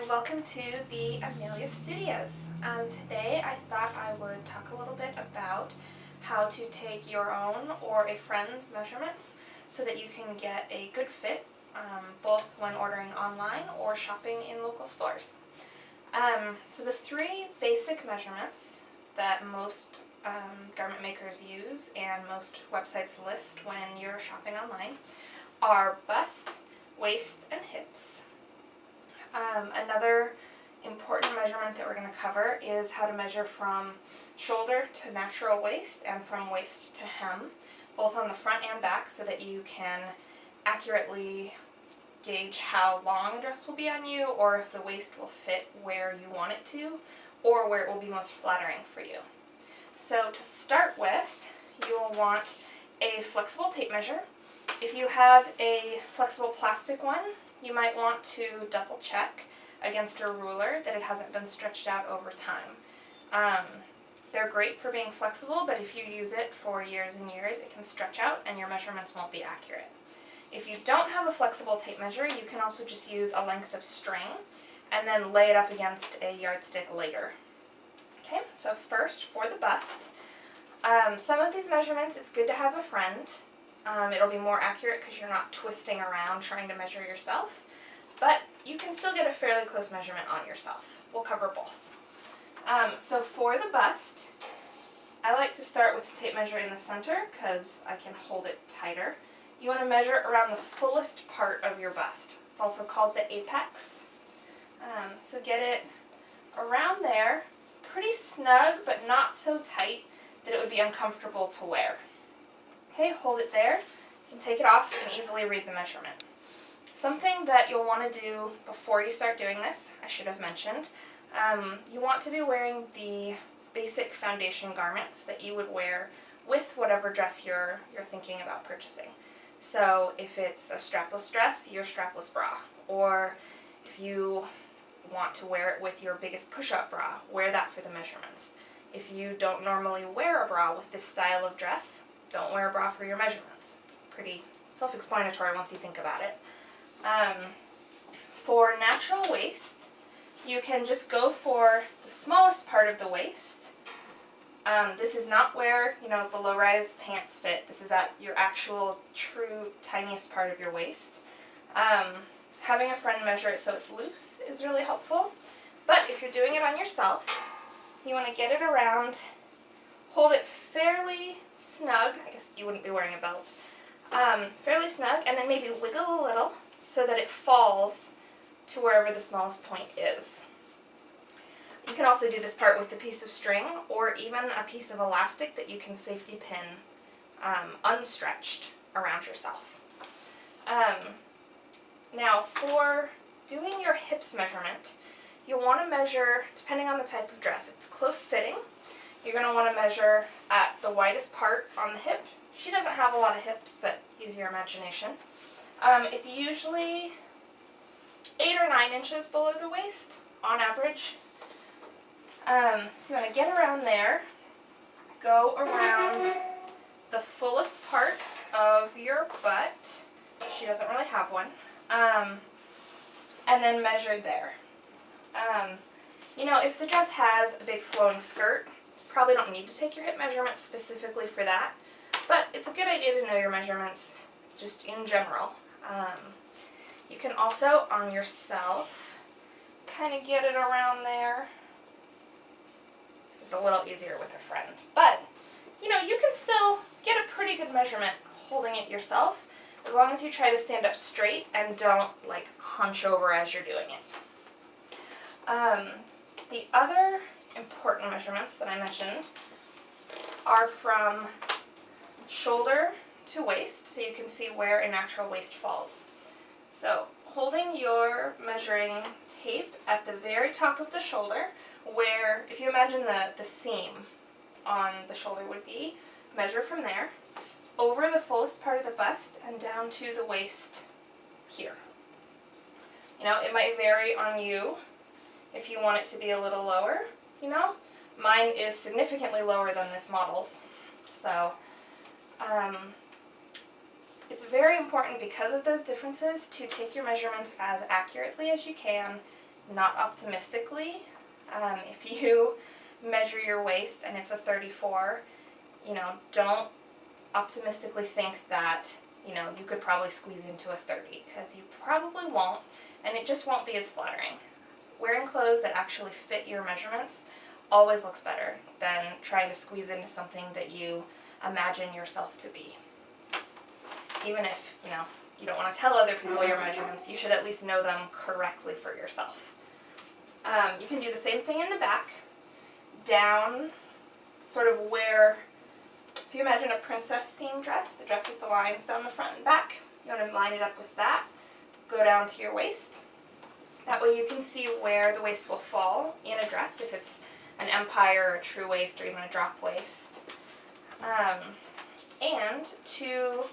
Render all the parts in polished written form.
and welcome to the Amelia Studios. Today I thought I would talk a little bit about how to take your own or a friend's measurements so that you can get a good fit both when ordering online or shopping in local stores. So the three basic measurements that most garment makers use and most websites list when you're shopping online are bust, waist, and hips. Another important measurement that we're going to cover is how to measure from shoulder to natural waist and from waist to hem, both on the front and back, so that you can accurately gauge how long a dress will be on you, or if the waist will fit where you want it to, or where it will be most flattering for you. So to start with, you will want a flexible tape measure. If you have a flexible plastic one, you might want to double check against a ruler that it hasn't been stretched out over time. They're great for being flexible, but if you use it for years and years, it can stretch out and your measurements won't be accurate. If you don't have a flexible tape measure, you can also just use a length of string and then lay it up against a yardstick later. Okay, so first for the bust, some of these measurements it's good to have a friend. It'll be more accurate because you're not twisting around trying to measure yourself, but you can still get a fairly close measurement on yourself. We'll cover both. So for the bust, I like to start with the tape measure in the center because I can hold it tighter. You want to measure around the fullest part of your bust. It's also called the apex. So get it around there, pretty snug but not so tight that it would be uncomfortable to wear. Okay, hold it there. You can take it off and easily read the measurement. Something that you'll want to do before you start doing this, I should have mentioned, you want to be wearing the basic foundation garments that you would wear with whatever dress you're thinking about purchasing. So if it's a strapless dress, your strapless bra, or if you want to wear it with your biggest push-up bra, wear that for the measurements. If you don't normally wear a bra with this style of dress, don't wear a bra for your measurements. It's pretty self-explanatory once you think about it. For natural waist, you can just go for the smallest part of the waist. This is not where, the low-rise pants fit. This is at your actual, true, tiniest part of your waist. Having a friend measure it so it's loose is really helpful. But if you're doing it on yourself, you want to get it around, hold it fairly snug. I guess you wouldn't be wearing a belt. Fairly snug, and then maybe wiggle a little so that it falls to wherever the smallest point is. You can also do this part with a piece of string or even a piece of elastic that you can safety pin unstretched around yourself. Now for doing your hips measurement, you'll want to measure, depending on the type of dress, if it's close fitting, you're going to want to measure at the widest part on the hip. She doesn't have a lot of hips, but use your imagination. It's usually 8 or 9 inches below the waist, on average. So you want to get around there, go around the fullest part of your butt. She doesn't really have one. And then measure there. If the dress has a big flowing skirt, probably don't need to take your hip measurements specifically for that, but it's a good idea to know your measurements just in general. You can also, on yourself, kind of get it around there. It's a little easier with a friend, but you can still get a pretty good measurement holding it yourself, as long as you try to stand up straight and don't hunch over as you're doing it. The other important measurements that I mentioned are from shoulder to waist, so you can see where a natural waist falls. So holding your measuring tape at the very top of the shoulder, where, if you imagine the seam on the shoulder would be, measure from there, over the fullest part of the bust and down to the waist here. It might vary on you if you want it to be a little lower, Mine is significantly lower than this model's. So it's very important because of those differences to take your measurements as accurately as you can, not optimistically. If you measure your waist and it's a 34, don't optimistically think that, you could probably squeeze into a 30, because you probably won't, and it just won't be as flattering. Wearing clothes that actually fit your measurements always looks better than trying to squeeze into something that you imagine yourself to be. Even if, you don't want to tell other people your measurements, you should at least know them correctly for yourself. You can do the same thing in the back, down sort of where, if you imagine a princess seam dress, the dress with the lines down the front and back, you want to line it up with that, go down to your waist. That way you can see where the waist will fall in a dress, if it's an empire or a true waist or even a drop waist. And to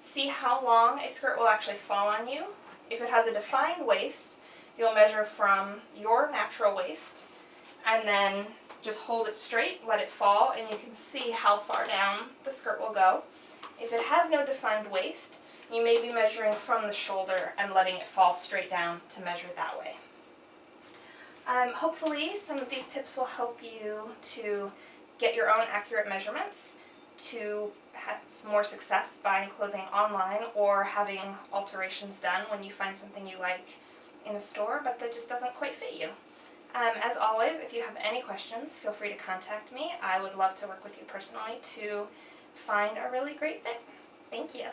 see how long a skirt will actually fall on you, if it has a defined waist, you'll measure from your natural waist and then just hold it straight, let it fall, and you can see how far down the skirt will go. If it has no defined waist, you may be measuring from the shoulder and letting it fall straight down to measure that way. Hopefully some of these tips will help you to get your own accurate measurements, to have more success buying clothing online or having alterations done when you find something you like in a store but that just doesn't quite fit you. As always, if you have any questions, feel free to contact me. I would love to work with you personally to find a really great fit. Thank you.